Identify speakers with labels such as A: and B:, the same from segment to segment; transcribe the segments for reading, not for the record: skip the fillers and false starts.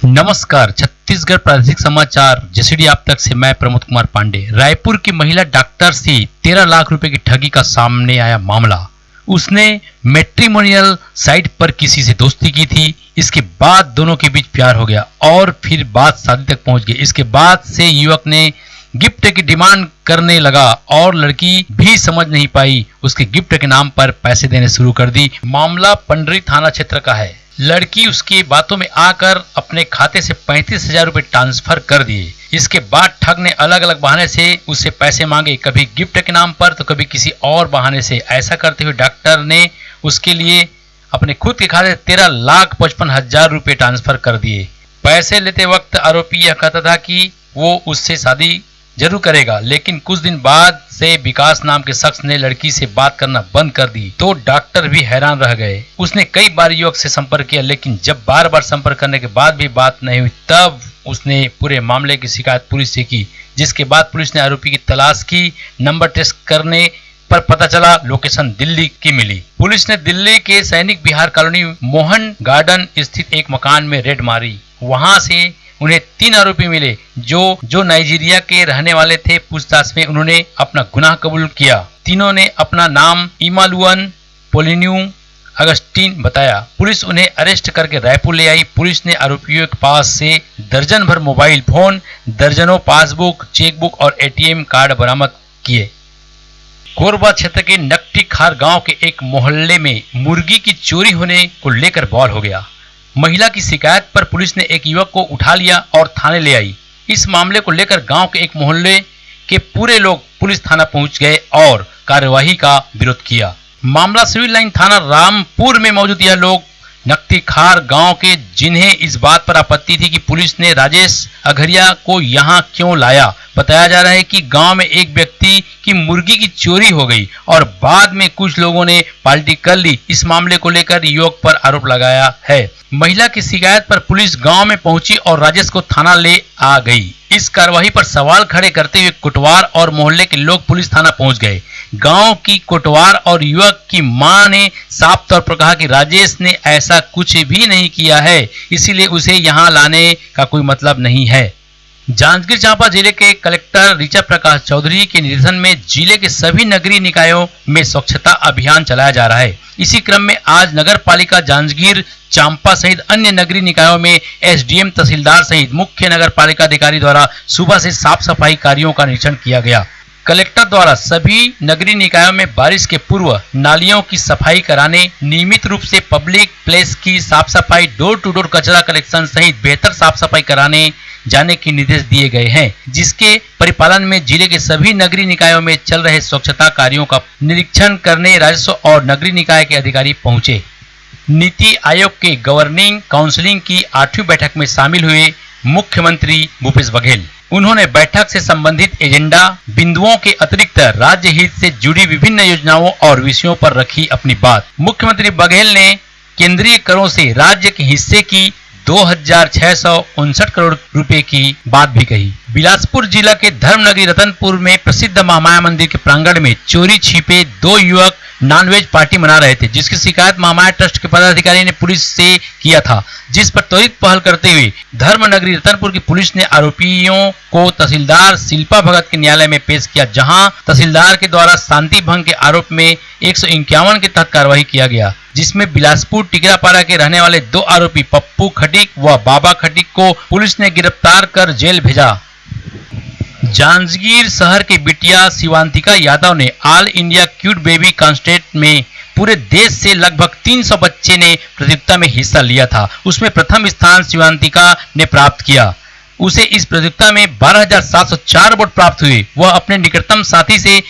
A: नमस्कार, छत्तीसगढ़ प्रादेशिक समाचार जेसीडी आप तक से मैं प्रमोद कुमार पांडे। रायपुर की महिला डॉक्टर से 13 लाख रुपए की ठगी का सामने आया मामला। उसने मैट्रिमोनियल साइट पर किसी से दोस्ती की थी। इसके बाद दोनों के बीच प्यार हो गया और फिर बात शादी तक पहुंच गई। इसके बाद से युवक ने गिफ्ट की डिमांड करने लगा और लड़की भी समझ नहीं पाई। उसके गिफ्ट के नाम पर पैसे देने शुरू कर दी। मामला पंडरी थाना क्षेत्र का है। लड़की उसकी बातों में आकर अपने खाते से 35,000 रुपए ट्रांसफर कर दिए। इसके बाद ठग ने अलग अलग बहाने से उससे पैसे मांगे, कभी गिफ्ट के नाम पर तो कभी किसी और बहाने से। ऐसा करते हुए डॉक्टर ने उसके लिए अपने खुद के खाते से 13,55,000 रुपए ट्रांसफर कर दिए। पैसे लेते वक्त आरोपी यह कहता था कि वो उससे शादी जरूर करेगा, लेकिन कुछ दिन बाद से विकास नाम के शख्स ने लड़की से बात करना बंद कर दी तो डॉक्टर भी हैरान रह गए। उसने कई बार युवक से संपर्क किया, लेकिन जब बार बार संपर्क करने के बाद भी बात नहीं हुई, तब उसने पूरे मामले की शिकायत पुलिस से की। जिसके बाद पुलिस ने आरोपी की तलाश की। नंबर टेस्ट करने पर पता चला लोकेशन दिल्ली की मिली। पुलिस ने दिल्ली के सैनिक विहार कॉलोनी मोहन गार्डन स्थित एक मकान में रेड मारी। वहां से उन्हें 3 आरोपी मिले जो नाइजीरिया के रहने वाले थे। पूछताछ में उन्होंने अपना गुनाह कबूल किया। तीनों ने अपना नाम इमालुअन पोलिन्यू अगस्टीन बताया। पुलिस उन्हें अरेस्ट करके रायपुर ले आई। पुलिस ने आरोपियों के पास से दर्जन भर मोबाइल फोन, दर्जनों पासबुक, चेकबुक और एटीएम कार्ड बरामद किए। कोरबा क्षेत्र के नकटी खार गांव के एक मोहल्ले में मुर्गी की चोरी होने को लेकर बवाल हो गया। महिला की शिकायत पर पुलिस ने एक युवक को उठा लिया और थाने ले आई। इस मामले को लेकर गांव के एक मोहल्ले के पूरे लोग पुलिस थाना पहुंच गए और कार्यवाही का विरोध किया। मामला सिविल लाइन थाना रामपुर में मौजूद यह लोग नकटी खार गांव के, जिन्हें इस बात पर आपत्ति थी कि पुलिस ने राजेश अघरिया को यहां क्यों लाया। बताया जा रहा है कि गांव में एक व्यक्ति की मुर्गी की चोरी हो गई और बाद में कुछ लोगों ने पार्टी कर ली। इस मामले को लेकर युवक पर आरोप लगाया है। महिला की शिकायत पर पुलिस गांव में पहुंची और राजेश को थाना ले आ गई। इस कार्रवाई पर सवाल खड़े करते हुए कोटवार और मोहल्ले के लोग पुलिस थाना पहुंच गए। गांव की कोटवार और युवक की मां ने साफ तौर पर कहा कि राजेश ने ऐसा कुछ भी नहीं किया है, इसीलिए उसे यहां लाने का कोई मतलब नहीं है। जांजगीर चांपा जिले के कलेक्टर ऋचा प्रकाश चौधरी के निर्देशन में जिले के सभी नगरीय निकायों में स्वच्छता अभियान चलाया जा रहा है। इसी क्रम में आज नगर पालिका जांजगीर चांपा सहित अन्य नगरीय निकायों में एसडीएम, तहसीलदार सहित मुख्य नगर पालिका अधिकारी द्वारा सुबह से साफ सफाई कार्यों का निरीक्षण किया गया। कलेक्टर द्वारा सभी नगरीय निकायों में बारिश के पूर्व नालियों की सफाई कराने, नियमित रूप से पब्लिक प्लेस की साफ सफाई, डोर टू डोर कचरा कलेक्शन सहित बेहतर साफ सफाई कराने जाने के निर्देश दिए गए हैं, जिसके परिपालन में जिले के सभी नगरीय निकायों में चल रहे स्वच्छता कार्यों का निरीक्षण करने राजस्व और नगरीय निकाय के अधिकारी पहुंचे। नीति आयोग के गवर्निंग काउंसिल की 8वीं बैठक में शामिल हुए मुख्यमंत्री भूपेश बघेल। उन्होंने बैठक से संबंधित एजेंडा बिंदुओं के अतिरिक्त राज्य हित से जुड़ी विभिन्न योजनाओं और विषयों पर रखी अपनी बात। मुख्यमंत्री बघेल ने केंद्रीय करों से राज्य के हिस्से की 2,659 करोड़ रुपए की बात भी कही। बिलासपुर जिला के धर्मनगरी रतनपुर में प्रसिद्ध महामाया मंदिर के प्रांगण में चोरी छिपे 2 युवक नॉनवेज पार्टी मना रहे थे, जिसकी शिकायत महामाया ट्रस्ट के पदाधिकारी ने पुलिस से किया था, जिस पर त्वरित पहल करते हुए धर्मनगरी रतनपुर की पुलिस ने आरोपियों को तहसीलदार शिल्पा भगत के न्यायालय में पेश किया, जहां तहसीलदार के द्वारा शांति भंग के आरोप में 151 के तहत कार्रवाई किया गया, जिसमें बिलासपुर टिकरापाड़ा के रहने वाले 2 आरोपी पप्पू खटीक व बाबा खटीक को पुलिस ने गिरफ्तार कर जेल भेजा। जांजगीर शहर के बिटिया शिवांतिका यादव ने all India cute baby contest में पूरे देश से लगभग 300 बच्चे ने प्रतियोगिता में हिस्सा लिया था। उसमें प्रथम स्थान शिवांतिका ने प्राप्त किया। उसे इस प्रतियोगिता में 12,704 वोट प्राप्त हुए। वह अपने निकटतम साथी से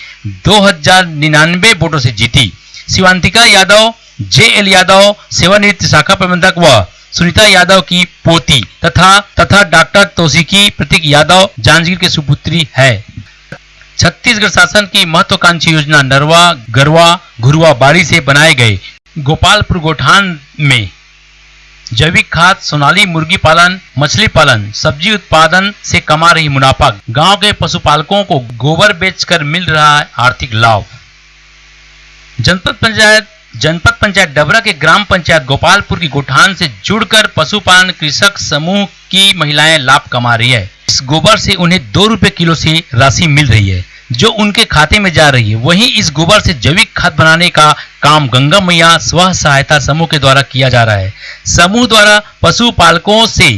A: 2,099 वोटों से जीती। शिवांतिका यादव JL यादव सेवानिवृत्त शाखा प्रबंधक व सुनीता यादव की पोती तथा डॉक्टर तौसीकी प्रतीक यादव जांजगीर के सुपुत्री है। छत्तीसगढ़ शासन की महत्वाकांक्षी योजना नरवा, गरवा, घुरवा बाड़ी से बनाए गए गोपालपुर गोठान में जैविक खाद, सोनाली मुर्गी पालन, मछली पालन, सब्जी उत्पादन से कमा रही मुनाफा। गांव के पशुपालकों को गोबर बेचकर मिल रहा है आर्थिक लाभ। जनपद पंचायत जनपद पंचायत डबरा के ग्राम पंचायत गोपालपुर की गोठान से जुड़कर पशुपालन कृषक समूह की महिलाएं लाभ कमा रही है। इस गोबर से उन्हें 2 रुपए किलो से राशि मिल रही है जो उनके खाते में जा रही है। वहीं इस गोबर से जैविक खाद बनाने का काम गंगा मैया स्व सहायता समूह के द्वारा किया जा रहा है। समूह द्वारा पशुपालकों से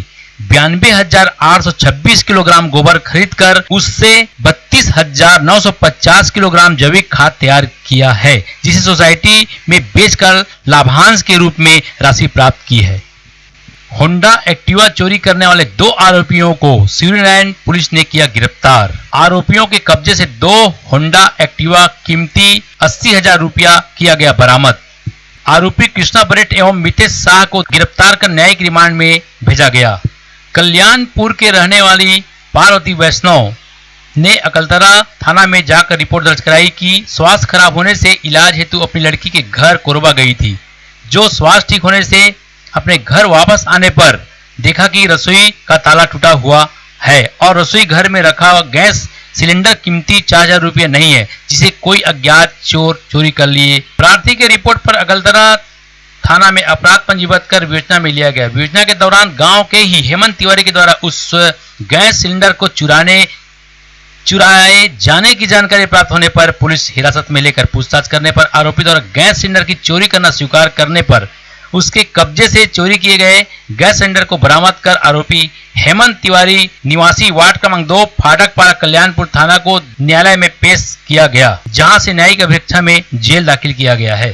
A: 92,826 किलोग्राम गोबर खरीदकर उससे 32,950 किलोग्राम जैविक खाद तैयार किया है, जिसे सोसाइटी में बेचकर लाभांश के रूप में राशि प्राप्त की है। होंडा एक्टिवा चोरी करने वाले 2 आरोपियों को सूर्यनारायण पुलिस ने किया गिरफ्तार। आरोपियों के कब्जे से 2 होंडा एक्टिवा कीमती 80,000 रुपया किया गया बरामद। आरोपी कृष्णा बरेट एवं मितेश शाह को गिरफ्तार कर न्यायिक रिमांड में भेजा गया। कल्याणपुर के रहने वाली पार्वती वैष्णव ने अकलतरा थाना में जाकर रिपोर्ट दर्ज कराई कि स्वास्थ्य खराब होने से इलाज हेतु अपनी लड़की के घर कोरबा गई थी। जो स्वास्थ्य ठीक होने से अपने घर वापस आने पर देखा कि रसोई का ताला टूटा हुआ है और रसोई घर में रखा हुआ गैस सिलेंडर कीमती 4,000 रुपये नहीं है, जिसे कोई अज्ञात चोर चोरी कर लिए। प्रार्थी के रिपोर्ट पर अकलतरा थाना में अपराध पंजीबद्ध कर विवेचना में लिया गया। विवेचना के दौरान गांव के ही हेमंत तिवारी के द्वारा उस गैस सिलेंडर को चुराए जाने की जानकारी प्राप्त होने पर पुलिस हिरासत में लेकर पूछताछ करने पर आरोपी द्वारा गैस सिलेंडर की चोरी करना स्वीकार करने पर उसके कब्जे से चोरी किए गए गैस सिलेंडर को बरामद कर आरोपी हेमंत तिवारी निवासी वार्ड क्रमांक 2 फाटकपाड़ा कल्याणपुर थाना को न्यायालय में पेश किया गया, जहां से न्यायिक अभिरक्षा में जेल दाखिल किया गया है।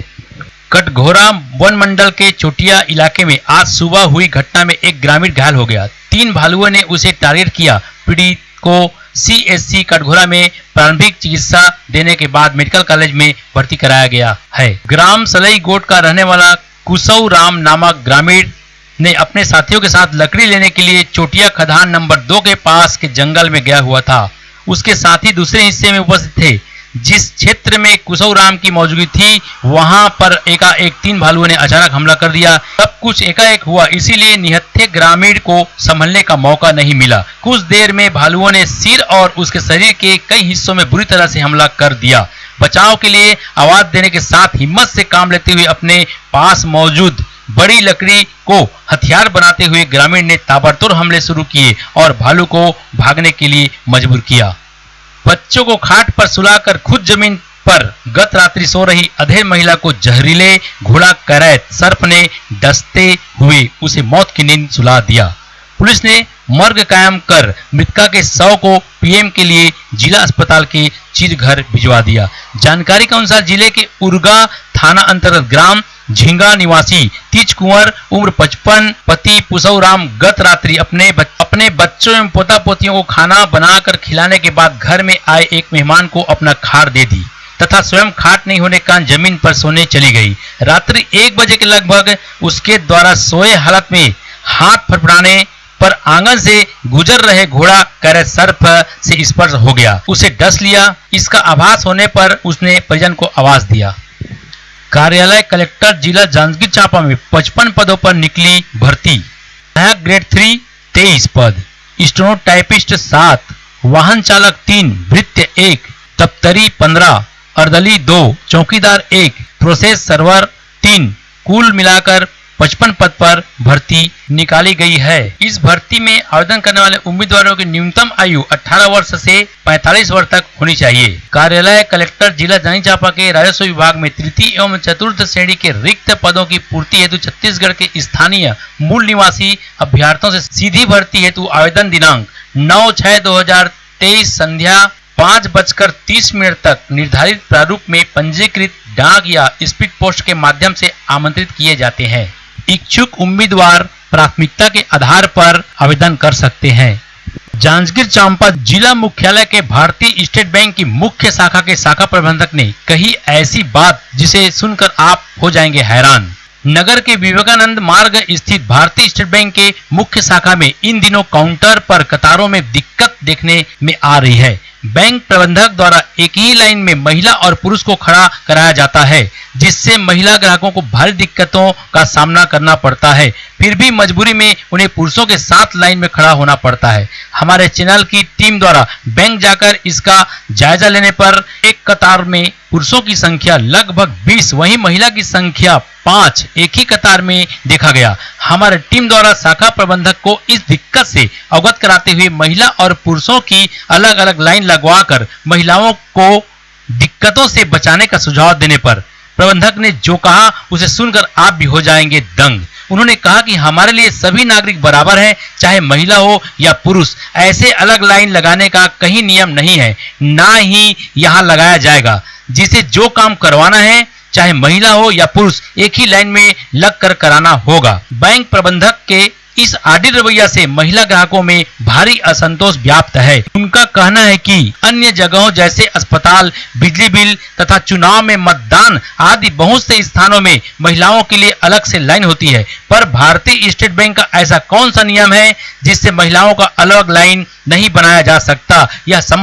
A: कटघोरा वन मंडल के चोटिया इलाके में आज सुबह हुई घटना में एक ग्रामीण घायल हो गया। 3 भालुओं ने उसे टारगेट किया। पीड़ित को CSC कटघोरा में प्रारंभिक चिकित्सा देने के बाद मेडिकल कॉलेज में भर्ती कराया गया है। ग्राम सलई गोट का रहने वाला कुसौ राम नामक ग्रामीण ने अपने साथियों के साथ लकड़ी लेने के लिए चोटिया खदान नंबर 2 के पास के जंगल में गया हुआ था। उसके साथी दूसरे हिस्से में उपस्थित थे। जिस क्षेत्र में कुसौ राम की मौजूदगी थी वहां पर एकाएक 3 भालुओं ने अचानक हमला कर दिया। सब कुछ एकाएक हुआ, इसीलिए निहत्थे ग्रामीण को संभलने का मौका नहीं मिला। कुछ देर में भालुओं ने सिर और उसके शरीर के कई हिस्सों में बुरी तरह से हमला कर दिया। बचाव के लिए आवाज देने के साथ हिम्मत से काम लेते हुए अपने पास मौजूद बड़ी लकड़ी को हथियार बनाते हुए ग्रामीण ने ताबड़तोड़ हमले शुरू किए और भालू को भागने के लिए मजबूर किया। बच्चों को खाट पर सुलाकर खुद जमीन पर गत रात्रि सो रही अधेड़ महिला को जहरीले घोड़ा करैत सर्प ने डसते हुए उसे मौत की नींद सुला दिया। पुलिस ने मर्ग कायम कर मृतका के शव को पीएम के लिए जिला अस्पताल के चिरघर भिजवा दिया। जानकारी के अनुसार जिले के उर्गा थाना अंतर्गत ग्राम झिंगा निवासी तीज कुंवर उम्र 55 पति पुसौ राम गत रात्रि अपने बच्चों एवं पोता पोतियों को खाना बनाकर खिलाने के बाद घर में आए एक मेहमान को अपना खाट दे दी तथा स्वयं खाट नहीं होने के कारण जमीन पर सोने चली गई। रात्रि 1 बजे के लगभग उसके द्वारा सोए हालत में हाथ फड़फड़ाने पर आंगन से गुजर रहे घोड़ा करैत सर्प से स्पर्श हो गया, उसे डस लिया। इसका आभास होने पर उसने परिजन को आवाज दिया। कार्यालय कलेक्टर जिला जांजगीर चांपा में 55 पदों पर निकली भर्ती। सहायक ग्रेड 3 23 पद, स्टेनो टाइपिस्ट 7, वाहन चालक 3, भृत्य 1, दफ्तरी 15, अर्दली 2, चौकीदार 1, प्रोसेस सर्वर 3, कुल मिलाकर 55 पद पर भर्ती निकाली गई है। इस भर्ती में आवेदन करने वाले उम्मीदवारों की न्यूनतम आयु 18 वर्ष से 45 वर्ष तक होनी चाहिए। कार्यालय कलेक्टर जिला जांजगीर चांपा के राजस्व विभाग में तृतीय एवं चतुर्थ श्रेणी के रिक्त पदों की पूर्ति हेतु छत्तीसगढ़ के स्थानीय मूल निवासी अभ्यर्थियों से सीधी भर्ती हेतु आवेदन दिनांक 9/6/2023 संध्या 5:30 तक निर्धारित प्रारूप में पंजीकृत डाक या स्पीड पोस्ट के माध्यम से आमंत्रित किए जाते हैं। इच्छुक उम्मीदवार प्राथमिकता के आधार पर आवेदन कर सकते हैं। जांजगीर चांपा जिला मुख्यालय के भारतीय स्टेट बैंक की मुख्य शाखा के शाखा प्रबंधक ने कही ऐसी बात जिसे सुनकर आप हो जाएंगे हैरान। नगर के विवेकानंद मार्ग स्थित भारतीय स्टेट बैंक के मुख्य शाखा में इन दिनों काउंटर पर कतारों में दिक्कत देखने में आ रही है। बैंक प्रबंधक द्वारा एक ही लाइन में महिला और पुरुष को खड़ा कराया जाता है, जिससे महिला ग्राहकों को भारी दिक्कतों का सामना करना पड़ता है। फिर भी मजबूरी में उन्हें पुरुषों के साथ लाइन में खड़ा होना पड़ता है। हमारे चैनल की टीम द्वारा बैंक जाकर इसका जायजा लेने पर एक कतार में पुरुषों की संख्या लगभग 20, वहीं महिला की संख्या 5 एक ही कतार में देखा गया। हमारे टीम द्वारा शाखा प्रबंधक को इस दिक्कत से अवगत कराते हुए महिला और पुरुषों की अलग अलग लाइन लगवाकर महिलाओं को दिक्कतों से बचाने का सुझाव देने पर प्रबंधक ने जो कहा उसे सुनकर आप भी हो जाएंगे दंग। उन्होंने कहा कि हमारे लिए सभी नागरिक बराबर हैं, चाहे महिला हो या पुरुष। ऐसे अलग लाइन लगाने का कहीं नियम नहीं है, ना ही यहाँ लगाया जाएगा। जिसे जो काम करवाना है, चाहे महिला हो या पुरुष, एक ही लाइन में लग कर कराना होगा। बैंक प्रबंधक के इस आडिल रवैया से महिला ग्राहकों में भारी असंतोष व्याप्त है। उनका कहना है कि अन्य जगहों जैसे अस्पताल, बिजली बिल तथा चुनाव में मतदान आदि बहुत से स्थानों में महिलाओं के लिए अलग से लाइन होती है, पर भारतीय स्टेट बैंक का ऐसा कौन सा नियम है जिससे महिलाओं का अलग लाइन नहीं बनाया जा सकता? यह